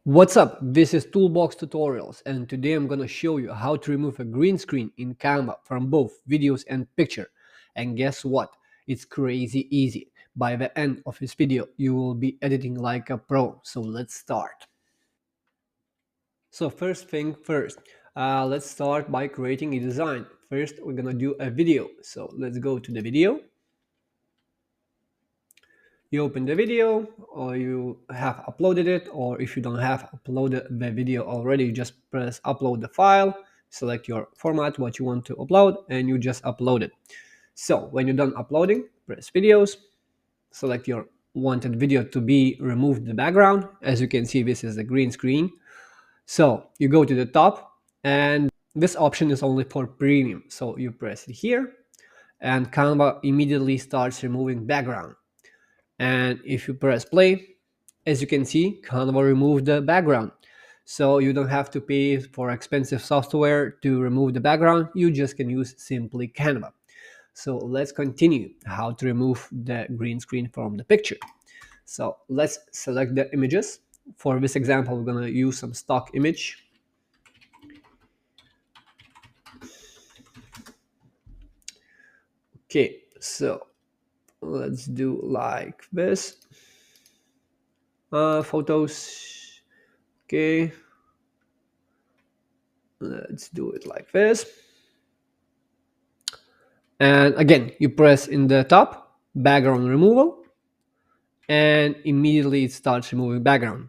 What's up? This is Toolbox Tutorials, and today I'm gonna show you how to remove a green screen in Canva from both videos and picture. And guess what? It's crazy easy. By the end of this video, you will be editing like a pro. So let's start. So first thing first, let's start by creating a design. First, we're gonna do a video. So let's go to the video. You open the video, or you have uploaded it, or if you don't have uploaded the video already, you just press upload the file, select your format, what you want to upload, and you just upload it. So when you're done uploading, press videos, select your wanted video to be removed the background. As you can see, this is the green screen. So you go to the top, and this option is only for premium. So you press it here, and Canva immediately starts removing background. And if you press play, as you can see, Canva removed the background. So you don't have to pay for expensive software to remove the background. You just can use simply Canva. So let's continue how to remove the green screen from the picture. So let's select the images. For this example, we're going to use some stock image. Okay, so let's do like this. Photos. Okay, let's do it like this. And again, you press in the top, background removal, and immediately it starts removing background.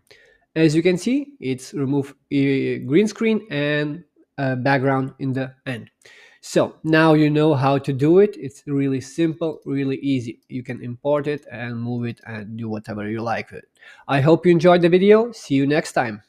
As you can see, it's remove a green screen and a background in the end. So now you know how to do it. It's really simple, really easy. You can import it and move it and do whatever you like with it. I hope you enjoyed the video. See you next time.